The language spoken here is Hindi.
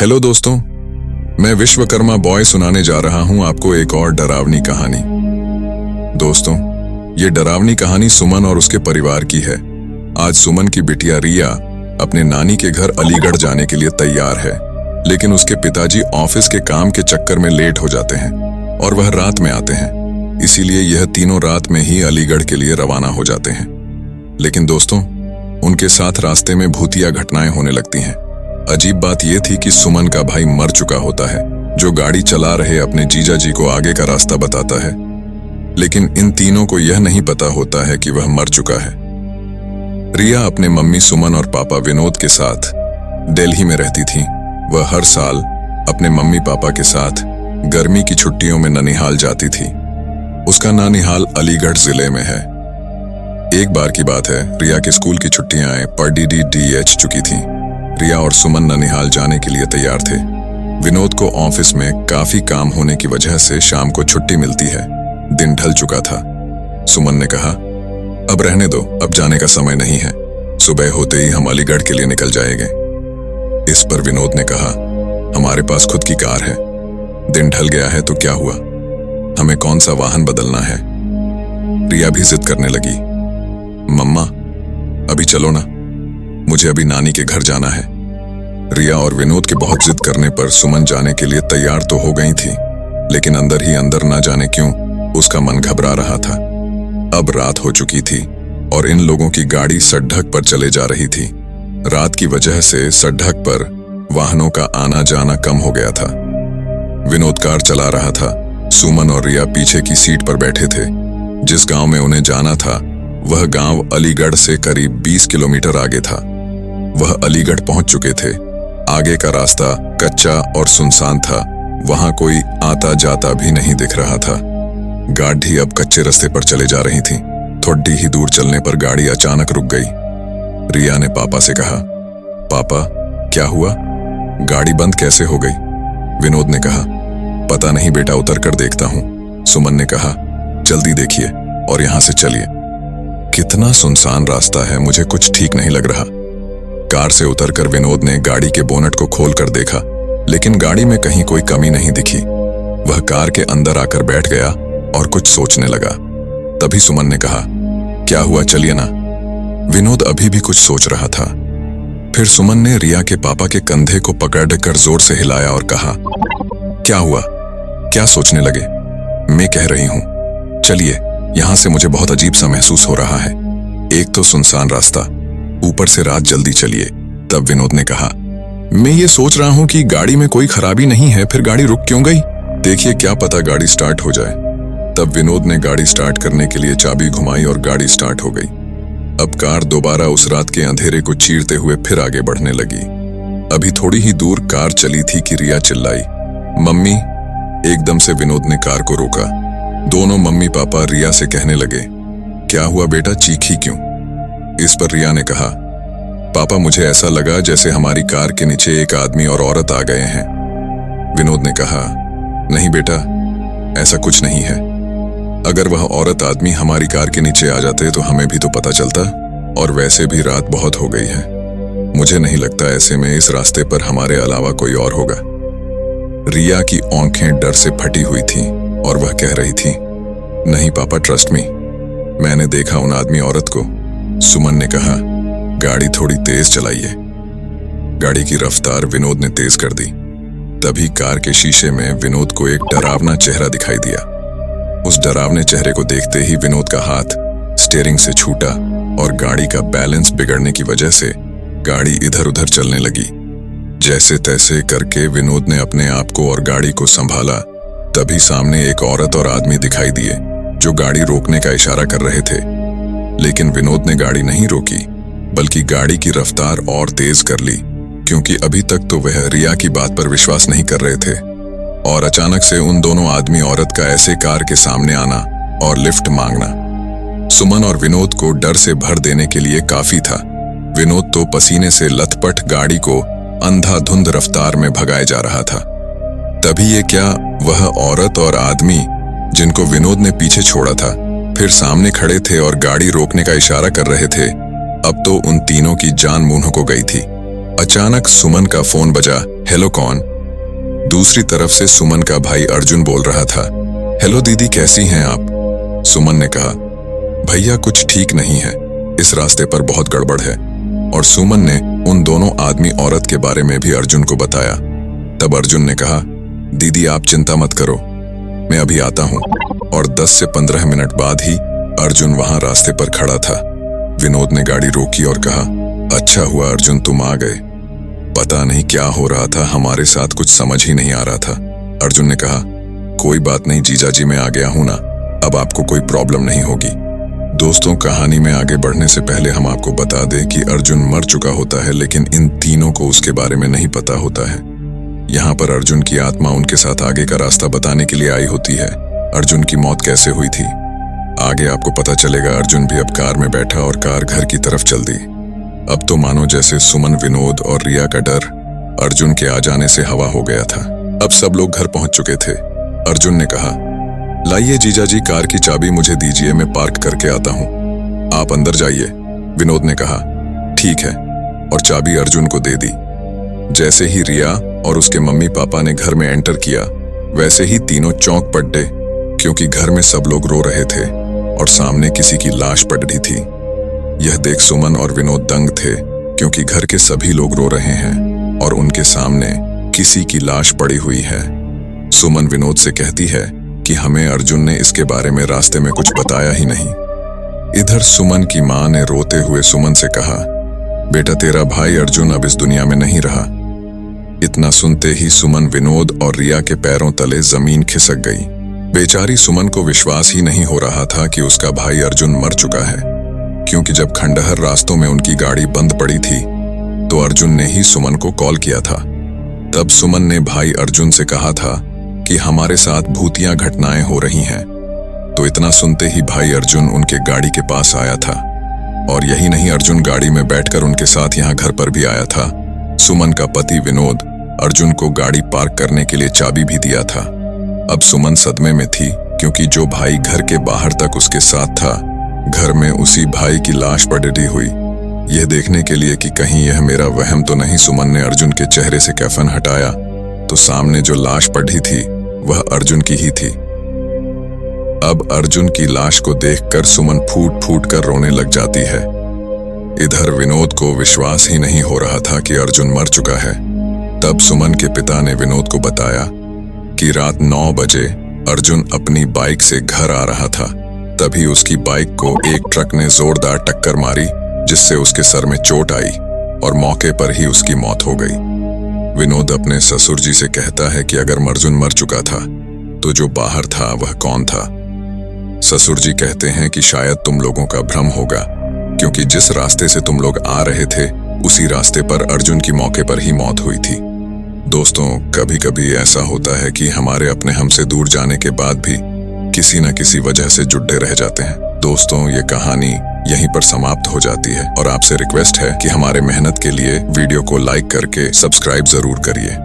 हेलो दोस्तों, मैं विश्वकर्मा बॉय सुनाने जा रहा हूं आपको एक और डरावनी कहानी। दोस्तों, ये डरावनी कहानी सुमन और उसके परिवार की है। आज सुमन की बिटिया रिया अपने नानी के घर अलीगढ़ जाने के लिए तैयार है, लेकिन उसके पिताजी ऑफिस के काम के चक्कर में लेट हो जाते हैं और वह रात में आते हैं। इसीलिए यह तीनों रात में ही अलीगढ़ के लिए रवाना हो जाते हैं। लेकिन दोस्तों, उनके साथ रास्ते में भूतिया घटनाएं होने लगती हैं। अजीब बात यह थी कि सुमन का भाई मर चुका होता है, जो गाड़ी चला रहे अपने जीजा जी को आगे का रास्ता बताता है। लेकिन इन तीनों को यह नहीं पता होता है कि वह मर चुका है। रिया अपने मम्मी सुमन और पापा विनोद के साथ दिल्ली में रहती थी। वह हर साल अपने मम्मी पापा के साथ गर्मी की छुट्टियों में ननिहाल जाती थी। उसका ननिहाल अलीगढ़ जिले में है। एक बार की बात है, रिया के स्कूल की छुट्टियां पढ़ चुकी थी। रिया और सुमन ननिहाल जाने के लिए तैयार थे। विनोद को ऑफिस में काफी काम होने की वजह से शाम को छुट्टी मिलती है। दिन ढल चुका था। सुमन ने कहा, अब रहने दो, अब जाने का समय नहीं है, सुबह होते ही हम अलीगढ़ के लिए निकल जाएंगे। इस पर विनोद ने कहा, हमारे पास खुद की कार है, दिन ढल गया है तो क्या हुआ, हमें कौन सा वाहन बदलना है। रिया भी जिद करने लगी, मम्मा अभी चलो ना, मुझे अभी नानी के घर जाना है। रिया और विनोद के बहुत जिद करने पर सुमन जाने के लिए तैयार तो हो गई थी, लेकिन अंदर ही अंदर ना जाने क्यों उसका मन घबरा रहा था। अब रात हो चुकी थी और इन लोगों की गाड़ी सड़क पर चले जा रही थी। रात की वजह से सड़क पर वाहनों का आना जाना कम हो गया था। विनोद कार चला रहा था। सुमन और रिया पीछे की सीट पर बैठे थे। जिस गांव में उन्हें जाना था वह गांव अलीगढ़ से करीब 20 किलोमीटर आगे था। वह अलीगढ़ पहुंच चुके थे। आगे का रास्ता कच्चा और सुनसान था। वहां कोई आता जाता भी नहीं दिख रहा था। गाड़ी अब कच्चे रास्ते पर चले जा रही थी। थोड़ी ही दूर चलने पर गाड़ी अचानक रुक गई। रिया ने पापा से कहा, पापा क्या हुआ, गाड़ी बंद कैसे हो गई। विनोद ने कहा, पता नहीं बेटा, उतर कर देखता हूं। सुमन ने कहा, जल्दी देखिए और यहां से चलिए। कितना सुनसान रास्ता है, मुझे कुछ ठीक नहीं लग रहा। कार से उतरकर विनोद ने गाड़ी के बोनट को खोलकर देखा, लेकिन गाड़ी में कहीं कोई कमी नहीं दिखी। वह कार के अंदर आकर बैठ गया और कुछ सोचने लगा। तभी सुमन ने कहा, क्या हुआ, चलिए ना। विनोद अभी भी कुछ सोच रहा था। फिर सुमन ने रिया के पापा के कंधे को पकड़कर जोर से हिलाया और कहा, क्या हुआ, क्या सोचने लगे, मैं कह रही हूं, चलिए, यहां से मुझे बहुत अजीब सा महसूस हो रहा है। एक तो सुनसान रास्ता, ऊपर से रात, जल्दी चलिए। तब विनोद ने कहा, मैं ये सोच रहा हूं कि गाड़ी में कोई खराबी नहीं है, फिर गाड़ी रुक क्यों गई, देखिए क्या पता गाड़ी स्टार्ट हो जाए। तब विनोद ने गाड़ी स्टार्ट करने के लिए चाबी घुमाई और गाड़ी स्टार्ट हो गई। अब कार दोबारा उस रात के अंधेरे को चीरते हुए फिर आगे बढ़ने लगी। अभी थोड़ी ही दूर कार चली थी कि रिया चिल्लाई, मम्मी। एकदम से विनोद ने कार को रोका। दोनों मम्मी पापा रिया से कहने लगे, क्या हुआ बेटा, चीखी क्यों। इस पर रिया ने कहा, पापा मुझे ऐसा लगा जैसे हमारी कार के नीचे एक आदमी और औरत आ गए हैं। विनोद ने कहा, नहीं बेटा, ऐसा कुछ नहीं है। अगर वह औरत आदमी हमारी कार के नीचे आ जाते तो हमें भी तो पता चलता, और वैसे भी रात बहुत हो गई है। मुझे नहीं लगता ऐसे में इस रास्ते पर हमारे अलावा कोई और होगा। रिया की आंखें डर से फटी हुई थीं और वह कह रही थी, नहीं पापा, ट्रस्ट मी, मैंने देखा उन आदमी औरत को। सुमन ने कहा, गाड़ी थोड़ी तेज चलाइए। गाड़ी की रफ्तार विनोद ने तेज कर दी। तभी कार के शीशे में विनोद को एक डरावना चेहरा दिखाई दिया। उस डरावने चेहरे को देखते ही विनोद का हाथ स्टीयरिंग से छूटा और गाड़ी का बैलेंस बिगड़ने की वजह से गाड़ी इधर उधर चलने लगी। जैसे तैसे करके विनोद ने अपने आप को और गाड़ी को संभाला। तभी सामने एक औरत और आदमी दिखाई दिए जो गाड़ी रोकने का इशारा कर रहे थे। लेकिन विनोद ने गाड़ी नहीं रोकी, बल्कि गाड़ी की रफ्तार और तेज कर ली, क्योंकि अभी तक तो वह रिया की बात पर विश्वास नहीं कर रहे थे। और अचानक से उन दोनों आदमी औरत का ऐसे कार के सामने आना और लिफ्ट मांगना सुमन और विनोद को डर से भर देने के लिए काफी था। विनोद तो पसीने से लथपथ गाड़ी को अंधाधुंध रफ्तार में भगाए जा रहा था। तभी ये क्या, वह औरत और आदमी जिनको विनोद ने पीछे छोड़ा था फिर सामने खड़े थे और गाड़ी रोकने का इशारा कर रहे थे। अब तो उन तीनों की जान मुंह को गई थी। अचानक सुमन का फोन बजा। हेलो कौन? दूसरी तरफ से सुमन का भाई अर्जुन बोल रहा था। हेलो दीदी, कैसी हैं आप? सुमन ने कहा, भैया कुछ ठीक नहीं है, इस रास्ते पर बहुत गड़बड़ है। और सुमन ने उन दोनों आदमी औरत के बारे में भी अर्जुन को बताया। तब अर्जुन ने कहा, दीदी आप चिंता मत करो, मैं अभी आता हूं। और 10 से 15 मिनट बाद ही अर्जुन वहां रास्ते पर खड़ा था। विनोद ने गाड़ी रोकी और कहा, अच्छा हुआ अर्जुन तुम आ गए, पता नहीं क्या हो रहा था, हमारे साथ कुछ समझ ही नहीं आ रहा था। अर्जुन ने कहा, कोई बात नहीं जीजा जी, मैं आ गया हूं ना, अब आपको कोई प्रॉब्लम नहीं होगी। दोस्तों, कहानी में आगे बढ़ने से पहले हम आपको बता दें कि अर्जुन मर चुका होता है, लेकिन इन तीनों को उसके बारे में नहीं पता होता है। यहाँ पर अर्जुन की आत्मा उनके साथ आगे का रास्ता बताने के लिए आई होती है। अर्जुन की मौत कैसे हुई थी आगे आपको पता चलेगा। अर्जुन भी अब कार में बैठा और कार घर की तरफ चल दी। अब तो मानो जैसे सुमन, विनोद और रिया का डर अर्जुन के आ जाने से हवा हो गया था। अब सब लोग घर पहुंच चुके थे। अर्जुन ने कहा, लाइए जीजा जी, कार की चाबी मुझे दीजिए, मैं पार्क करके आता हूं, आप अंदर जाइए। विनोद ने कहा, ठीक है, और चाबी अर्जुन को दे दी। जैसे ही रिया और उसके मम्मी पापा ने घर में एंटर किया, वैसे ही तीनों चौंक पड़े, क्योंकि घर में सब लोग रो रहे थे और सामने किसी की लाश पड़ रही थी। यह देख सुमन और विनोद दंग थे, क्योंकि घर के सभी लोग रो रहे हैं और उनके सामने किसी की लाश पड़ी हुई है। सुमन विनोद से कहती है कि हमें अर्जुन ने इसके बारे में रास्ते में कुछ बताया ही नहीं। इधर सुमन की मां ने रोते हुए सुमन से कहा, बेटा तेरा भाई अर्जुन अब इस दुनिया में नहीं रहा। इतना सुनते ही सुमन, विनोद और रिया के पैरों तले जमीन खिसक गई। बेचारी सुमन को विश्वास ही नहीं हो रहा था कि उसका भाई अर्जुन मर चुका है, क्योंकि जब खंडहर रास्तों में उनकी गाड़ी बंद पड़ी थी तो अर्जुन ने ही सुमन को कॉल किया था। तब सुमन ने भाई अर्जुन से कहा था कि हमारे साथ भूतिया घटनाएं हो रही हैं। तो इतना सुनते ही भाई अर्जुन उनके गाड़ी के पास आया था। और यही नहीं, अर्जुन गाड़ी में बैठकर उनके साथ यहाँ घर पर भी आया था। सुमन का पति विनोद अर्जुन को गाड़ी पार्क करने के लिए चाबी भी दिया था। अब सुमन सदमे में थी, क्योंकि जो भाई घर के बाहर तक उसके साथ था, घर में उसी भाई की लाश पड़ी हुई। यह देखने के लिए कि कहीं यह मेरा वहम तो नहीं, सुमन ने अर्जुन के चेहरे से कफन हटाया तो सामने जो लाश पड़ी थी वह अर्जुन की ही थी। अब अर्जुन की लाश को देखकर सुमन फूट फूट कर रोने लग जाती है। इधर विनोद को विश्वास ही नहीं हो रहा था कि अर्जुन मर चुका है। तब सुमन के पिता ने विनोद को बताया कि रात 9 बजे अर्जुन अपनी बाइक से घर आ रहा था। तभी उसकी बाइक को एक ट्रक ने जोरदार टक्कर मारी, जिससे उसके सर में चोट आई और मौके पर ही उसकी मौत हो गई। विनोद अपने ससुर जी से कहता है कि अगर अर्जुन मर चुका था तो जो बाहर था वह कौन था? ससुर जी कहते हैं कि शायद तुम लोगों का भ्रम होगा, क्योंकि जिस रास्ते से तुम लोग आ रहे थे उसी रास्ते पर अर्जुन की मौके पर ही मौत हुई थी। दोस्तों, कभी कभी ऐसा होता है कि हमारे अपने हमसे दूर जाने के बाद भी किसी न किसी वजह से जुड़े रह जाते हैं। दोस्तों, ये कहानी यहीं पर समाप्त हो जाती है और आपसे रिक्वेस्ट है कि हमारे मेहनत के लिए वीडियो को लाइक करके सब्सक्राइब जरूर करिए।